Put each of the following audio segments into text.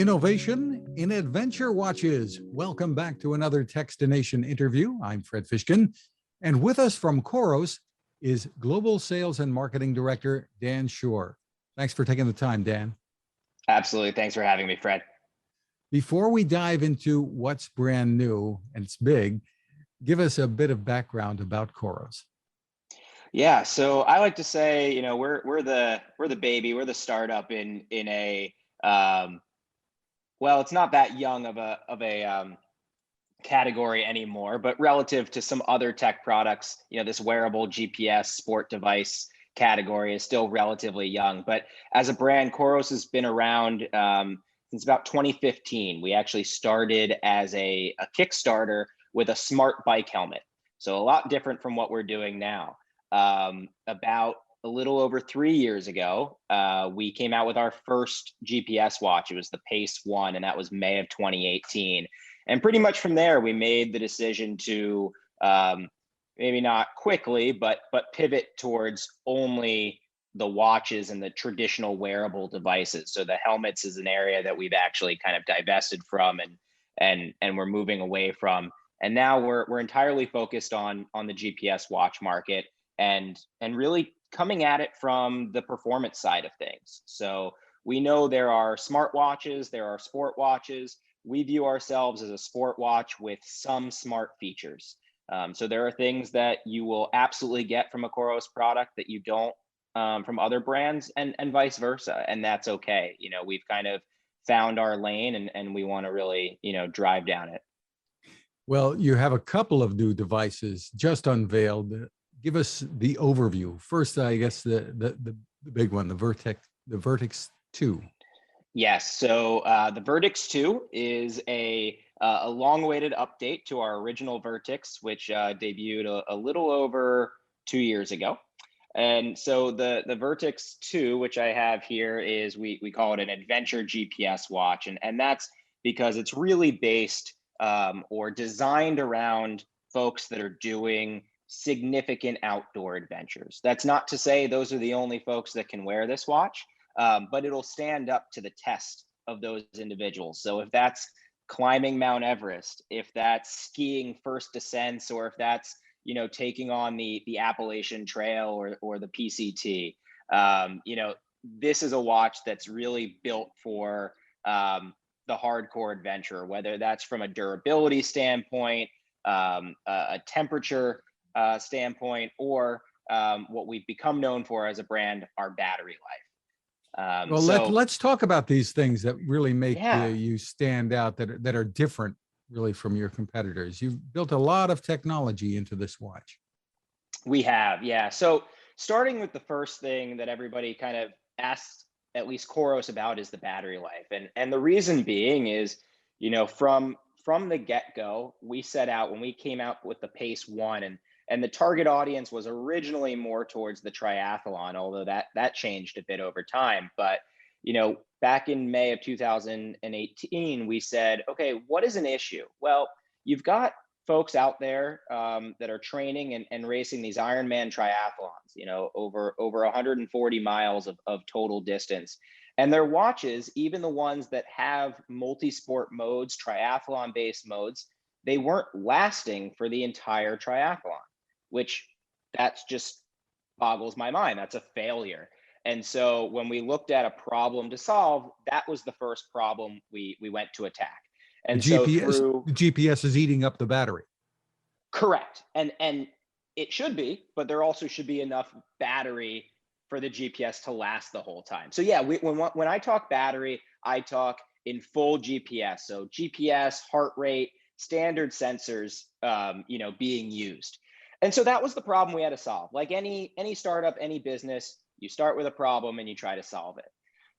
Innovation in adventure watches. Welcome back to another Techstination interview. I'm Fred Fishkin, and with us from Coros is Global Sales and Marketing Director Dan Suher. Thanks for taking the time, Dan. Absolutely. Thanks for having me, Fred. Before we dive into what's brand new and it's big, give us a bit of background about Coros. Yeah, so I like to say, we're the baby, we're the startup in a well, it's not that young of a category anymore, but relative to some other tech products, this wearable GPS sport device category is still relatively young. But as a brand, Coros has been around since about 2015. We actually started as a Kickstarter with a smart bike helmet. So a lot different from what we're doing now. About a little over 3 years ago, we came out with our first GPS watch. It was the Pace 1, and that was May of 2018. And pretty much from there, we made the decision to maybe not quickly, but pivot towards only the watches and the traditional wearable devices. So the helmets is an area that we've actually kind of divested from and we're moving away from. And now we're entirely focused on the GPS watch market and really coming at it from the performance side of things. So we know there are smart watches, there are sport watches. We view ourselves as a sport watch with some smart features. So there are things that you will absolutely get from a Coros product that you don't from other brands, and vice versa. And that's okay. We've kind of found our lane and we want to really, drive down it. Well, you have a couple of new devices just unveiled. Give us the overview. First, I guess the big one, the Vertix 2. Yes. So the Vertix 2 is a long-awaited update to our original Vertix, which debuted a little over 2 years ago. And so the Vertix 2, which I have here, is we call it an adventure GPS watch, and that's because it's really based or designed around folks that are doing significant outdoor adventures. That's not to say those are the only folks that can wear this watch, but it'll stand up to the test of those individuals. So if that's climbing Mount Everest, if that's skiing first descents, or if that's taking on the Appalachian Trail or the PCT, this is a watch that's really built for the hardcore adventurer, whether that's from a durability standpoint, a temperature standpoint, or what we've become known for as a brand, our battery life. Well, let's talk about these things that really make you stand out, that are different really from your competitors. You've built a lot of technology into this watch. We have, yeah. So starting with the first thing that everybody kind of asks, at least Coros, about is the battery life. And the reason being is, from the get-go, we set out, when we came out with the Pace 1, and the target audience was originally more towards the triathlon, although that changed a bit over time. But, back in May of 2018, we said, okay, what is an issue? Well, you've got folks out there that are training and racing these Ironman triathlons, over 140 miles of total distance. And their watches, even the ones that have multi-sport modes, triathlon-based modes, they weren't lasting for the entire triathlon, which that's just boggles my mind. That's a failure. And so when we looked at a problem to solve, that was the first problem we went to attack. And the GPS is eating up the battery. Correct. And it should be, but there also should be enough battery for the GPS to last the whole time. So yeah, when I talk battery, I talk in full GPS. So GPS, heart rate, standard sensors, being used. And so that was the problem we had to solve. Like any startup, any business, you start with a problem and you try to solve it.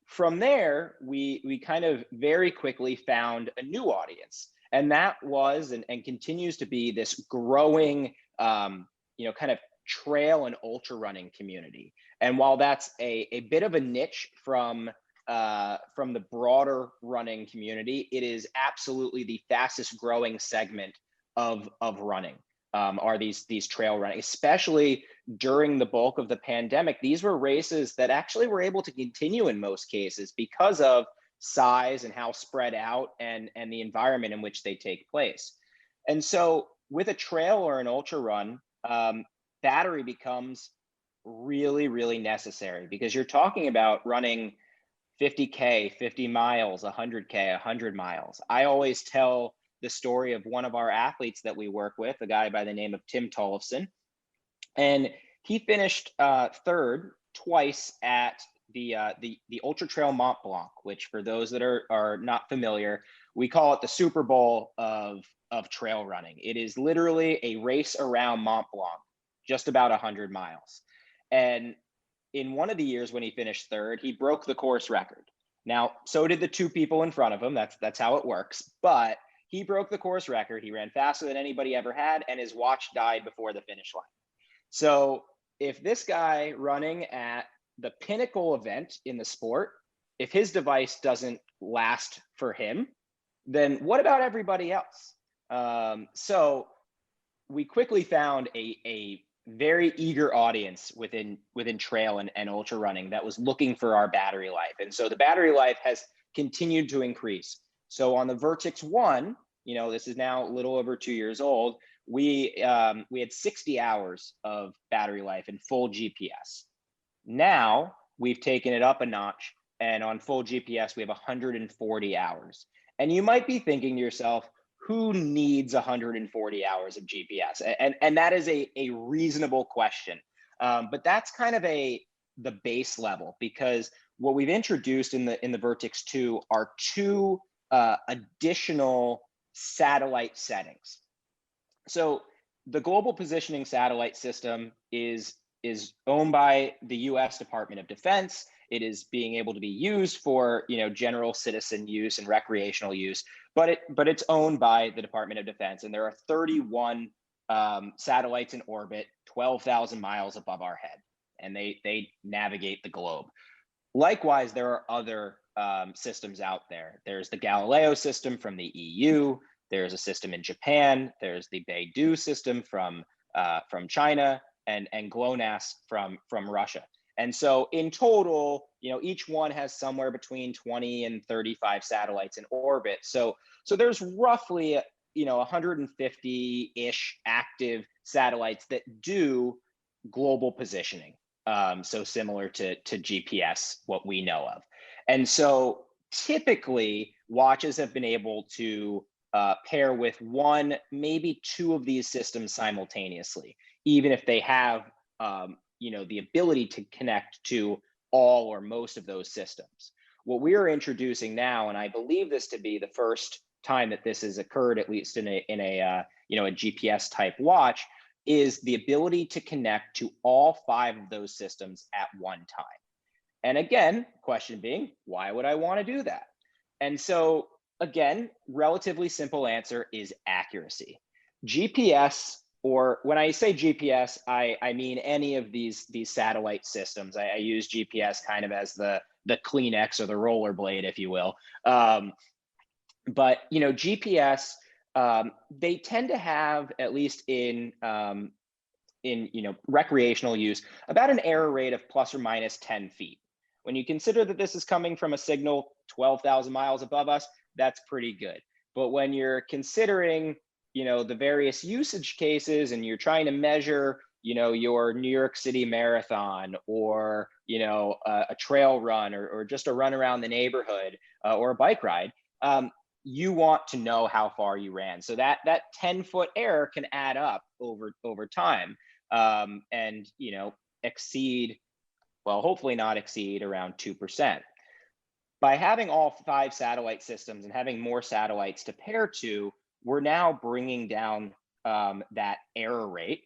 From there, we kind of very quickly found a new audience. And that was and continues to be this growing, kind of trail and ultra running community. And while that's a bit of a niche from the broader running community, it is absolutely the fastest growing segment of running. Are these trail running, especially during the bulk of the pandemic. These were races that actually were able to continue in most cases because of size and how spread out and the environment in which they take place. And so with a trail or an ultra run, battery becomes really, really necessary, because you're talking about running 50K, 50 miles, 100K, 100 miles. I always tell the story of one of our athletes that we work with, a guy by the name of Tim Tollefson. And he finished third twice at the Ultra Trail Mont Blanc, which, for those that are not familiar, we call it the Super Bowl of trail running. It is literally a race around Mont Blanc, just about 100 miles. And in one of the years when he finished third, he broke the course record. Now, so did the two people in front of him. That's how it works. But he broke the course record. He ran faster than anybody ever had, and his watch died before the finish line. So if this guy running at the pinnacle event in the sport, if his device doesn't last for him, then what about everybody else? So we quickly found a very eager audience within trail and ultra running that was looking for our battery life. And so the battery life has continued to increase. So on the Vertix 1, this is now a little over 2 years old, we had 60 hours of battery life in full GPS. Now we've taken it up a notch, and on full GPS, we have 140 hours. And you might be thinking to yourself, who needs 140 hours of GPS? And that is a reasonable question. But that's kind of the base level, because what we've introduced in the Vertix 2 are two additional satellite settings. So the global positioning satellite system is owned by the US Department of Defense. It is being able to be used for general citizen use and recreational use, but it's owned by the Department of Defense, and there are 31 satellites in orbit, 12,000 miles above our head, and they navigate the globe. Likewise, there are other systems out there. There's the Galileo system from the EU. There's a system in Japan. There's the Beidou system from China, and GLONASS from Russia. And so in total, each one has somewhere between 20 and 35 satellites in orbit. So there's roughly 150-ish active satellites that do global positioning. So similar to GPS, what we know of. And so typically watches have been able to pair with one, maybe two of these systems simultaneously, even if they have the ability to connect to all or most of those systems. What we are introducing now, and I believe this to be the first time that this has occurred, at least in a GPS type watch, is the ability to connect to all 5 of those systems at one time. And again, question being, why would I want to do that? And so again, relatively simple answer is accuracy. GPS, or when I say GPS, I mean any of these satellite systems. I use GPS kind of as the Kleenex or the rollerblade, if you will. But GPS, they tend to have, at least in recreational use, about an error rate of plus or minus 10 feet. When you consider that this is coming from a signal 12,000 miles above us, that's pretty good. But when you're considering the various usage cases, and you're trying to measure your New York City marathon, or a trail run, or just a run around the neighborhood, or a bike ride, you want to know how far you ran. So that 10-foot error can add up over time, and exceed, well, hopefully not exceed, around 2%. By having all 5 satellite systems and having more satellites to pair to, we're now bringing down that error rate.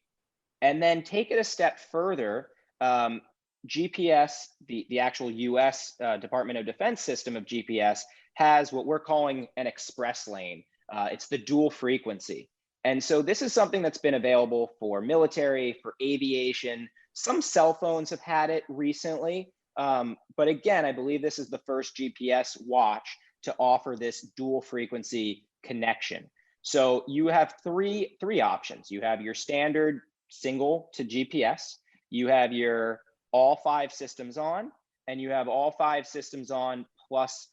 And then take it a step further, GPS, the actual US Department of Defense system of GPS, has what we're calling an express lane. It's the dual frequency. And so this is something that's been available for military, for aviation. Some cell phones have had it recently. But again, I believe this is the first GPS watch to offer this dual frequency connection. So you have three options. You have your standard single to GPS, you have your all 5 systems on, and you have all 5 systems on plus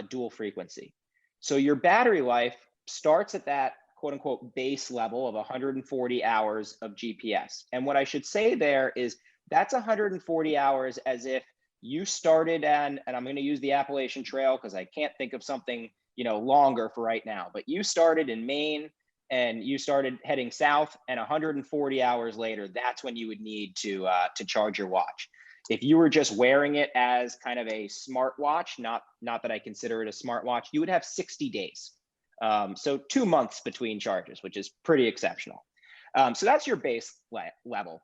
dual frequency. So your battery life starts at that quote unquote base level of 140 hours of GPS. And what I should say there is that's 140 hours as if you started and I'm going to use the Appalachian Trail because I can't think of something, longer for right now, but you started in Maine and you started heading south, and 140 hours later, that's when you would need to charge your watch. If you were just wearing it as kind of a smartwatch, not that I consider it a smartwatch, you would have 60 days. So 2 months between charges, which is pretty exceptional. So that's your base level.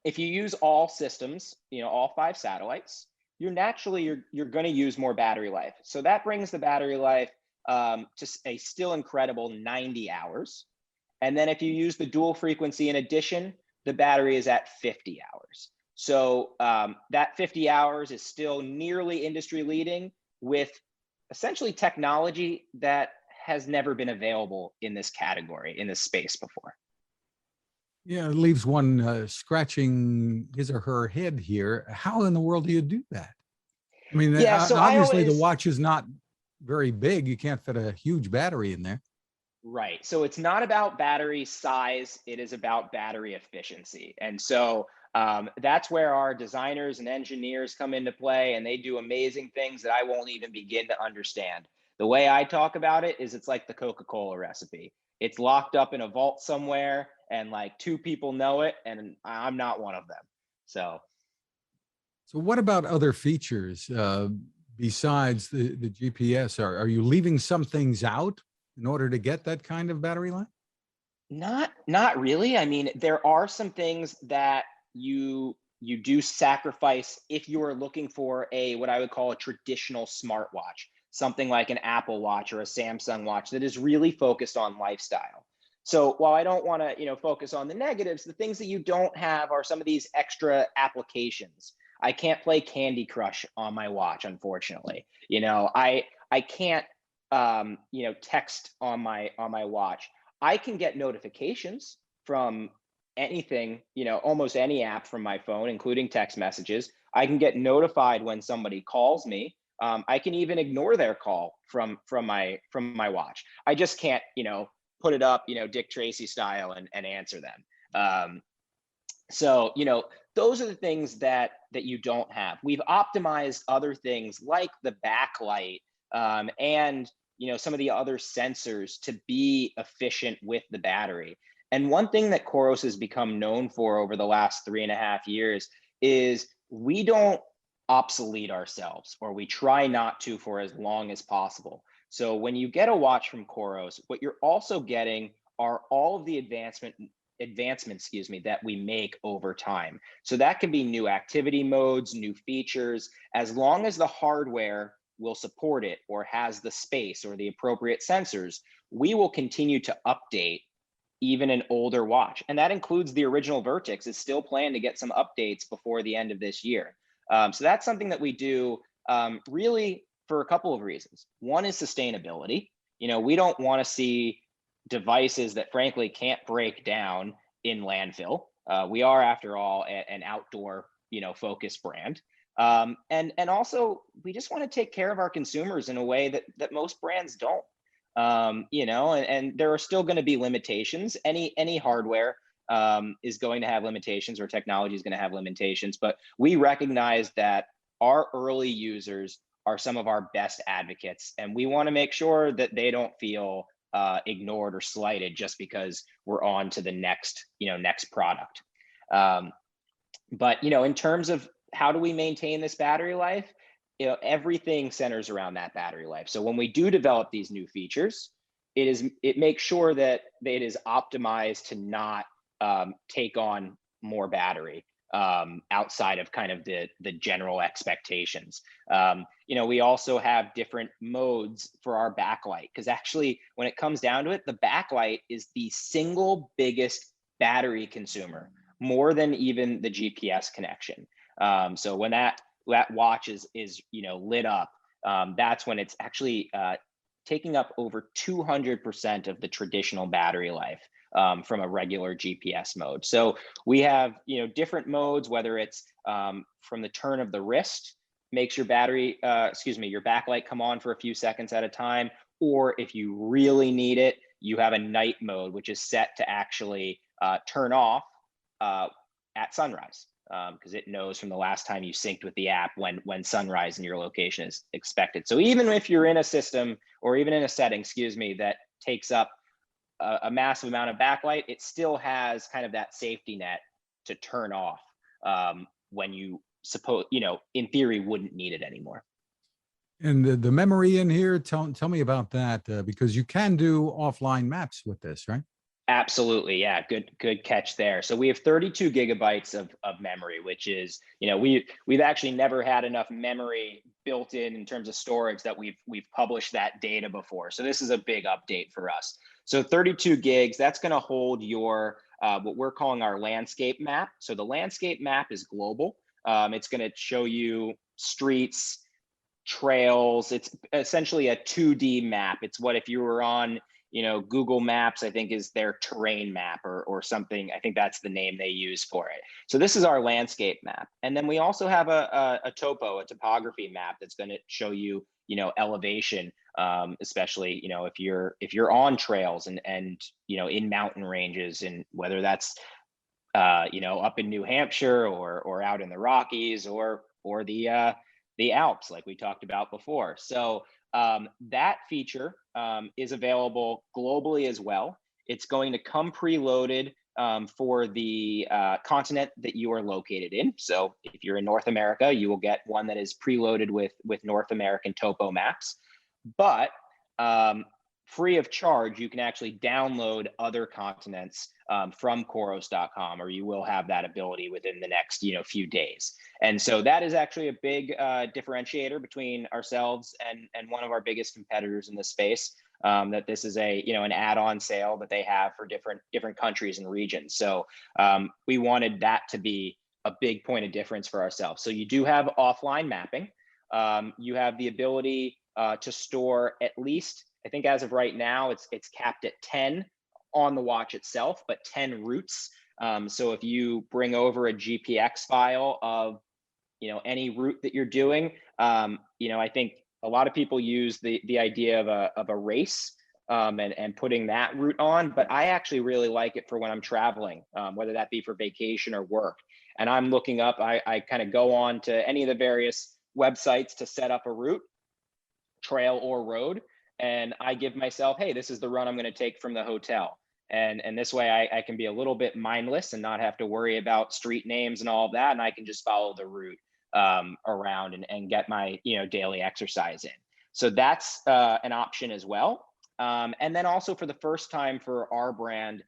If you use all systems, all 5 satellites, you're going to use more battery life. So that brings the battery life to a still incredible 90 hours. And then if you use the dual frequency in addition, the battery is at 50 hours. So that 50 hours is still nearly industry leading with essentially technology that has never been available in this category, in this space before. Yeah, it leaves one scratching his or her head here. How in the world do you do that? I mean, Yeah, so obviously the watch is not very big. You can't fit a huge battery in there. Right. So it's not about battery size. It is about battery efficiency. And so that's where our designers and engineers come into play, and they do amazing things that I won't even begin to understand. The way I talk about it is it's like the Coca-Cola recipe. It's locked up in a vault somewhere, and like 2 people know it, and I'm not one of them. So what about other features besides the GPS? Are you leaving some things out in order to get that kind of battery life? Not really. I mean, there are some things that you do sacrifice if you are looking for what I would call a traditional smartwatch, something like an Apple Watch or a Samsung watch that is really focused on lifestyle. So while I don't want to, focus on the negatives, the things that you don't have are some of these extra applications. I can't play Candy Crush on my watch, unfortunately. I can't text on my watch. I can get notifications from anything, almost any app from my phone, including text messages. I can get notified when somebody calls me. I can even ignore their call from my watch. I just can't, put it up, Dick Tracy style and answer them. So, those are the things that you don't have. We've optimized other things like the backlight and some of the other sensors to be efficient with the battery. And one thing that Coros has become known for over the last 3.5 years is we don't obsolete ourselves, or we try not to for as long as possible. So when you get a watch from Coros, what you're also getting are all of the advancements that we make over time. So that can be new activity modes, new features, as long as the hardware will support it or has the space or the appropriate sensors, we will continue to update even an older watch. And that includes the original Vertix is still planned to get some updates before the end of this year. So that's something that we do really for a couple of reasons. One is sustainability. We don't want to see devices that frankly can't break down in landfill. We are, after all, an outdoor, focused brand. And also, we just want to take care of our consumers in a way that most brands don't. And there are still going to be limitations. Any hardware is going to have limitations, or technology is going to have limitations. But we recognize that our early users are some of our best advocates, and we want to make sure that they don't feel ignored or slighted just because we're on to the next product. But in terms of how do we maintain this battery life, everything centers around that battery life. So when we do develop these new features, it makes sure that it is optimized to not take on more battery outside of kind of the general expectations. We also have different modes for our backlight, because actually when it comes down to it, the backlight is the single biggest battery consumer, more than even the GPS connection. So when that watch is lit up, that's when it's actually taking up over 200% of the traditional battery life from a regular GPS mode. So we have different modes, whether it's from the turn of the wrist makes your your backlight come on for a few seconds at a time. Or if you really need it, you have a night mode, which is set to actually turn off at sunrise, because it knows from the last time you synced with the app when sunrise in your location is expected. So even if you're in a system or even in a setting, that takes up a massive amount of backlight, it still has kind of that safety net to turn off when you in theory wouldn't need it anymore. And the memory in here, tell me about that, because you can do offline maps with this, right? Absolutely. Yeah. Good catch there. So we have 32 gigabytes of memory, which is, we've actually never had enough memory built in terms of storage that we've published that data before. So this is a big update for us. So 32 gigs, that's going to hold your, what we're calling our landscape map. So the landscape map is global. It's going to show you streets, trails. It's essentially a 2D map. It's what if you were on, Google Maps, I think is their terrain map or something. I think that's the name they use for it. So this is our landscape map. And then we also have a topography map that's going to show you, elevation, especially, if you're on trails and in mountain ranges, and whether that's, up in New Hampshire or out in the Rockies or the Alps, like we talked about before. So that feature is available globally as well. It's going to come preloaded for the continent that you are located in. So if you're in North America, you will get one that is preloaded with North American topo maps. But free of charge, you can actually download other continents from Coros.com, or you will have that ability within the next few days. And so that is actually a big differentiator between ourselves and one of our biggest competitors in the space. That this is an add-on sale that they have for different countries and regions. So we wanted that to be a big point of difference for ourselves. So you do have offline mapping. You have the ability to store at least, I think as of right now, it's capped at 10 on the watch itself, but 10 routes. So if you bring over a GPX file of any route that you're doing, I think a lot of people use the idea of a race and putting that route on, but I actually really like it for when I'm traveling, whether that be for vacation or work. And I'm looking up, I kind of go on to any of the various websites to set up a route, trail or road, and I give myself, hey, this is the run I'm going to take from the hotel. And this way I can be a little bit mindless and not have to worry about street names and all of that. And I can just follow the route around and get my daily exercise in. So that's an option as well. And then also for the first time for our brand,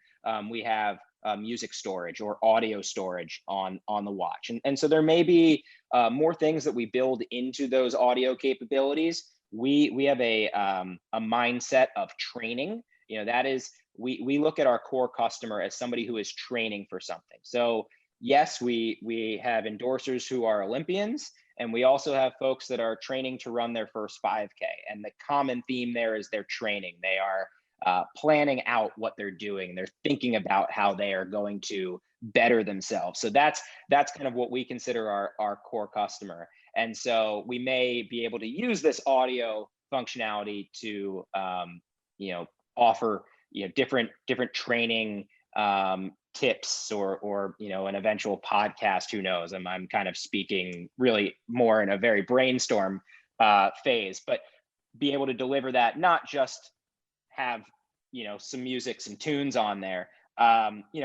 we have music storage or audio storage on the watch. And so there may be more things that we build into those audio capabilities. We have a mindset of training. That is, we look at our core customer as somebody who is training for something. So yes, we have endorsers who are Olympians, and we also have folks that are training to run their first 5K. And the common theme there is they're training. They are planning out what they're doing. They're thinking about how they are going to better themselves. So that's kind of what we consider our core customer. And so we may be able to use this audio functionality to offer different training tips or an eventual podcast. Who knows? I'm kind of speaking really more in a very brainstorm phase, but be able to deliver that, not just have some music, some tunes on there.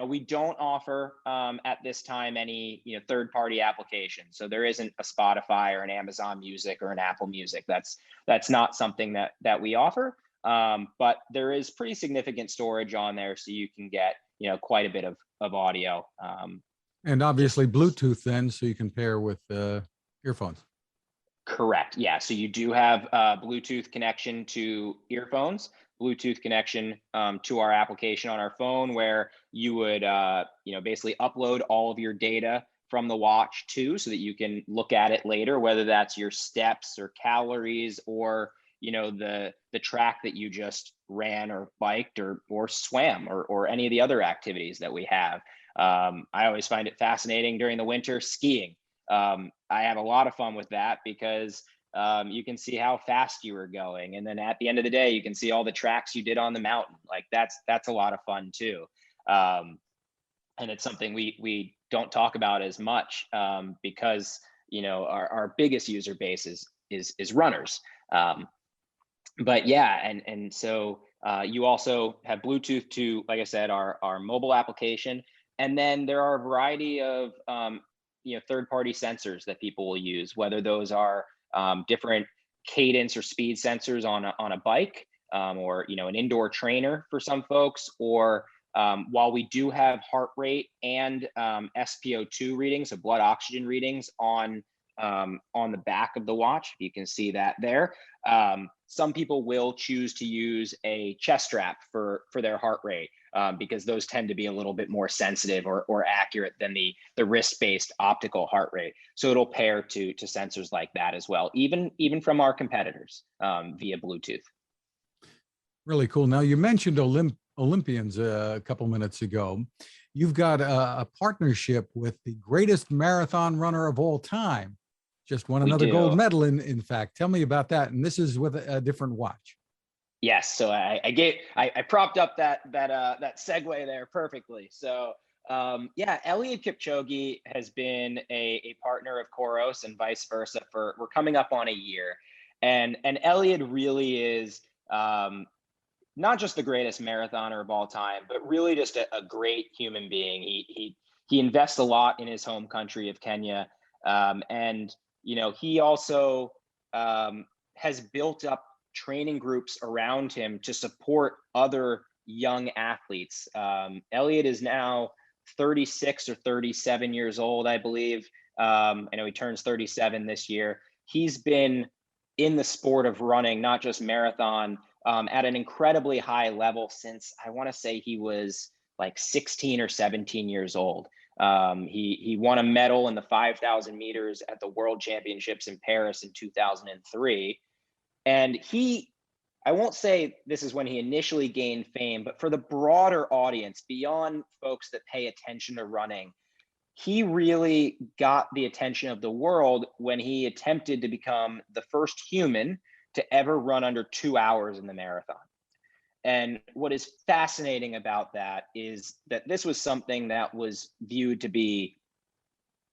We don't offer at this time any third-party applications. So there isn't a Spotify or an Amazon Music or an Apple Music. That's not something that we offer. But there is pretty significant storage on there, so you can get quite a bit of audio. And obviously Bluetooth then, so you can pair with earphones. Correct. Yeah. So you do have Bluetooth connection to earphones, Bluetooth connection to our application on our phone, where you would basically upload all of your data from the watch too, so that you can look at it later, whether that's your steps or calories or the track that you just ran or biked or swam or any of the other activities that we have. I always find it fascinating during the winter skiing. I have a lot of fun with that because you can see how fast you were going, and then at the end of the day, you can see all the tracks you did on the mountain. Like that's a lot of fun too. Um, and it's something we don't talk about as much because our biggest user base is runners. But yeah, and so you also have Bluetooth to, like I said, our mobile application, and then there are a variety of third-party sensors that people will use, whether those are different cadence or speed sensors on a bike, or an indoor trainer for some folks, or while we do have heart rate and SpO2 readings, so blood oxygen readings on the back of the watch. You can see that there. Some people will choose to use a chest strap for their heart rate because those tend to be a little bit more sensitive or accurate than the wrist-based optical heart rate. So it'll pair to sensors like that as well, even from our competitors via Bluetooth. Really cool. Now, you mentioned Olympians a couple minutes ago. You've got a partnership with the greatest marathon runner of all time. Just won another gold medal, in fact. Tell me about that. And this is with a different watch. Yes. So I propped up that segue there perfectly. So yeah, Eliud Kipchoge has been a partner of Coros and vice versa we're coming up on a year. And Eliud really is not just the greatest marathoner of all time, but really just a great human being. He invests a lot in his home country of Kenya. And he also has built up training groups around him to support other young athletes. Eliud is now 36 or 37 years old, I believe. I know he turns 37 this year. He's been in the sport of running, not just marathon, at an incredibly high level since I want to say he was like 16 or 17 years old. He won a medal in the 5,000 meters at the World Championships in Paris in 2003. And I won't say this is when he initially gained fame, but for the broader audience, beyond folks that pay attention to running, he really got the attention of the world when he attempted to become the first human to ever run under 2 hours in the marathon. And what is fascinating about that is that this was something that was viewed to be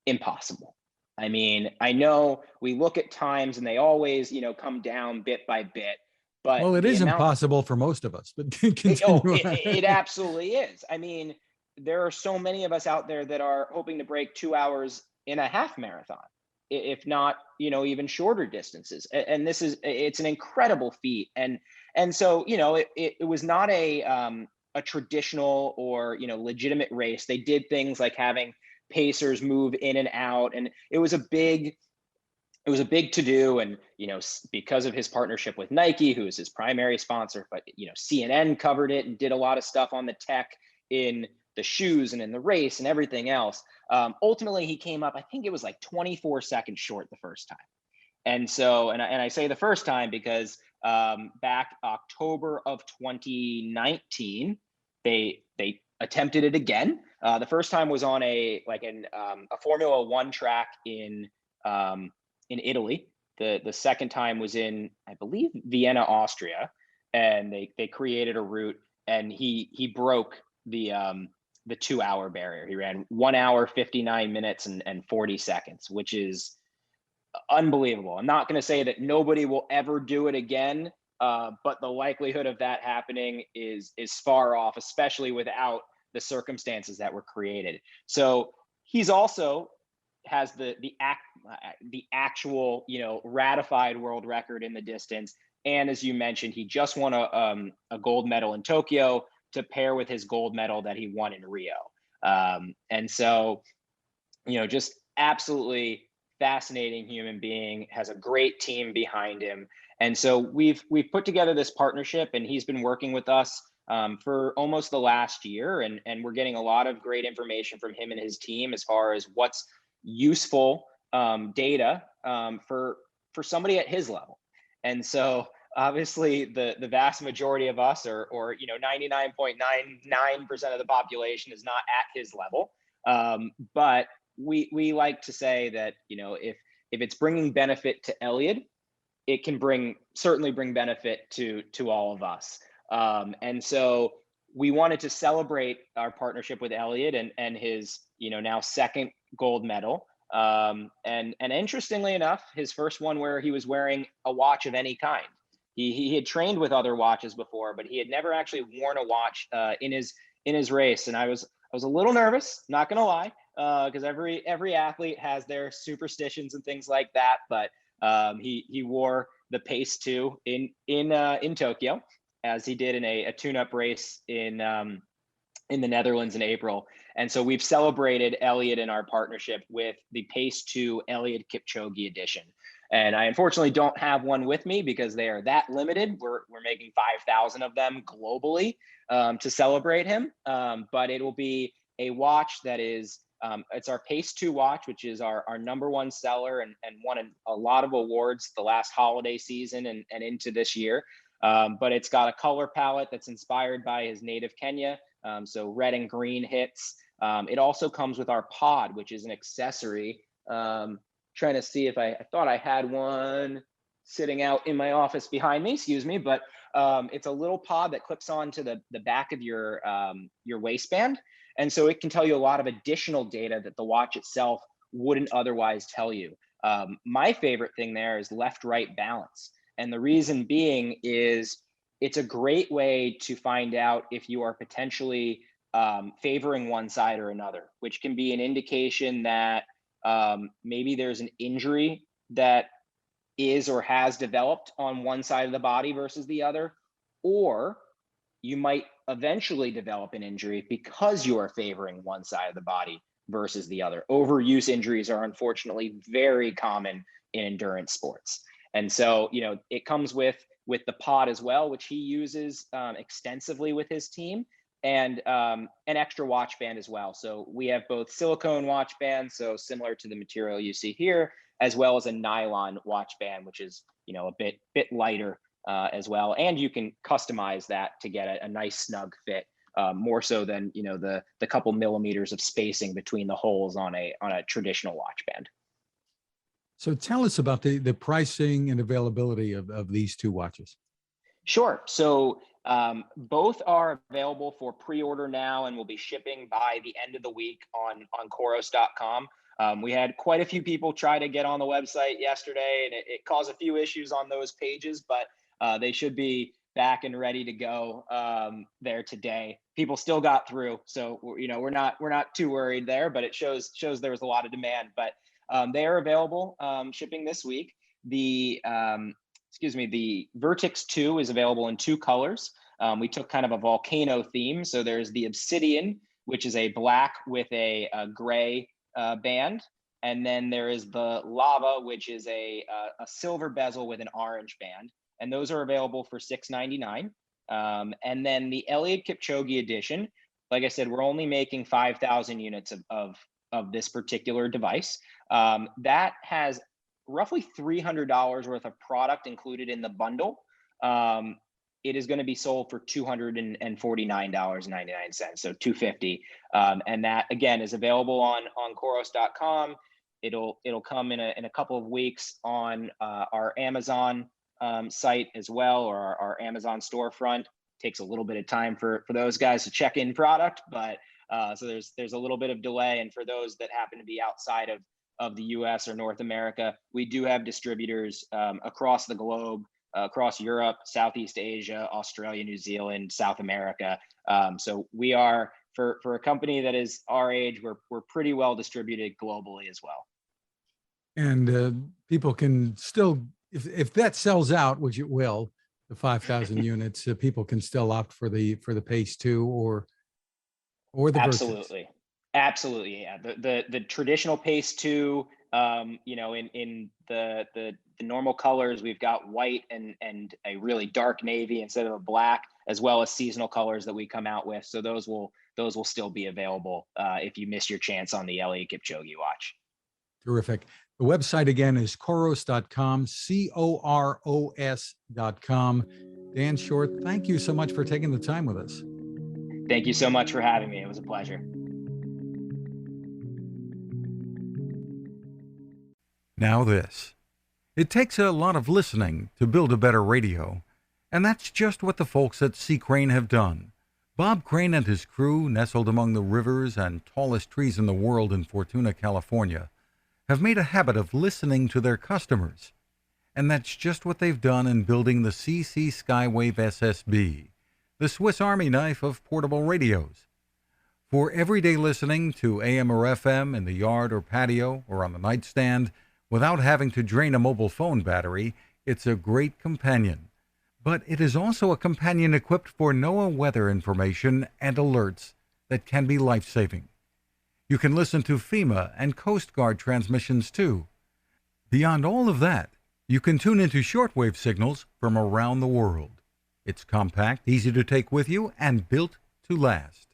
impossible. I mean, I know we look at times and they always, come down bit by bit, but well, it is impossible for most of us, but continue. It absolutely is. I mean, there are so many of us out there that are hoping to break 2 hours in a half marathon, if not, even shorter distances. And it's an incredible feat. And so, it was not a traditional or, legitimate race. They did things like having pacers move in and out, and it was a big to do. And because of his partnership with Nike, who is his primary sponsor, but CNN covered it and did a lot of stuff on the tech in the shoes and in the race and everything else. Ultimately, he came up, I think it was like 24 seconds short the first time. And so, and I say the first time because back October of 2019, they attempted it again. The first time was on a Formula One track in Italy. The second time was in, I believe, Vienna, Austria, and they created a route, and he broke the 2 hour barrier. He ran 1 hour, 59 minutes and 40 seconds, which is unbelievable. I'm not going to say that nobody will ever do it again, but the likelihood of that happening is far off, especially without the circumstances that were created. So he's also has the actual ratified world record in the distance, and as you mentioned, he just won a gold medal in Tokyo to pair with his gold medal that he won in Rio. And so just absolutely fascinating human being, has a great team behind him. And so we've put together this partnership, and he's been working with us for almost the last year, and we're getting a lot of great information from him and his team as far as what's useful data for somebody at his level. And so obviously the vast majority of us, or 99.99% of the population, is not at his level. But we like to say that, if it's bringing benefit to Eliud, it can certainly bring benefit to all of us. And so we wanted to celebrate our partnership with Eliud and his, now second gold medal. And interestingly enough, his first one where he was wearing a watch of any kind. He had trained with other watches before, but he had never actually worn a watch in his race. And I was a little nervous, not gonna lie, because every athlete has their superstitions and things like that. But he wore the Pace 2 in Tokyo, as he did in a tune-up race in the Netherlands in April. And so we've celebrated Eliud in our partnership with the Pace 2 Eliud Kipchoge edition. And I unfortunately don't have one with me because they are that limited. We're making 5,000 of them globally to celebrate him. But it will be a watch that is, it's our Pace 2 watch, which is our number one seller and won a lot of awards the last holiday season and into this year. But it's got a color palette that's inspired by his native Kenya. So red and green hits. It also comes with our pod, which is an accessory. Trying to see if I thought I had one sitting out in my office behind me, excuse me, but it's a little pod that clips onto the back of your waistband. And so it can tell you a lot of additional data that the watch itself wouldn't otherwise tell you. My favorite thing there is left-right balance. And the reason being is it's a great way to find out if you are potentially favoring one side or another, which can be an indication that maybe there's an injury that is or has developed on one side of the body versus the other, or you might eventually develop an injury because you are favoring one side of the body versus the other. Overuse injuries are unfortunately very common in endurance sports. And so, it comes with the pod as well, which he uses extensively with his team, and an extra watch band as well. So we have both silicone watch bands, so similar to the material you see here, as well as a nylon watch band, which is, a bit lighter as well. And you can customize that to get a nice snug fit, more so than, the couple millimeters of spacing between the holes on a traditional watch band. So tell us about the pricing and availability of these two watches. Sure. So both are available for pre-order now and will be shipping by the end of the week on Coros.com. We had quite a few people try to get on the website yesterday, and it caused a few issues on those pages, but they should be back and ready to go there today. People still got through, so we're not too worried there, but it shows there was a lot of demand. But they are available, shipping this week. The Vertix 2 is available in two colors. We took kind of a volcano theme. So there's the Obsidian, which is a black with a gray band. And then there is the Lava, which is a silver bezel with an orange band. And those are available for $6.99. And then the Eliud Kipchoge edition, like I said, we're only making 5,000 units of this particular device. That has roughly $300 worth of product included in the bundle. It is going to be sold for $249.99, so $250. And that again is available on Coros.com. It'll come in a couple of weeks on our Amazon site as well, or our Amazon storefront. Takes a little bit of time for those guys to check in product, but so there's a little bit of delay. And for those that happen to be outside of the US or North America, we do have distributors across the globe, across Europe, Southeast Asia, Australia, New Zealand, South America. So we are, for a company that is our age, we're pretty well distributed globally as well. And people can still, if that sells out, which it will, the 5,000 units, people can still opt for the Pace 2 or the Absolutely. Vertix. Absolutely, yeah. The traditional Pace 2, in the normal colors, we've got white and a really dark navy instead of a black, as well as seasonal colors that we come out with. So those will still be available if you miss your chance on the Eliud Kipchoge watch. Terrific. The website again is Coros.com, Coros.com. Dan Suher, thank you so much for taking the time with us. Thank you so much for having me. It was a pleasure. Now this. It takes a lot of listening to build a better radio, and that's just what the folks at C. Crane have done. Bob Crane and his crew, nestled among the rivers and tallest trees in the world in Fortuna, California, have made a habit of listening to their customers. And that's just what they've done in building the CC Skywave SSB, the Swiss Army knife of portable radios. For everyday listening to AM or FM in the yard or patio or on the nightstand, without having to drain a mobile phone battery, it's a great companion. But it is also a companion equipped for NOAA weather information and alerts that can be life-saving. You can listen to FEMA and Coast Guard transmissions too. Beyond all of that, you can tune into shortwave signals from around the world. It's compact, easy to take with you, and built to last.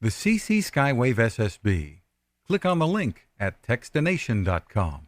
The CC Skywave SSB. Click on the link at Techstination.com.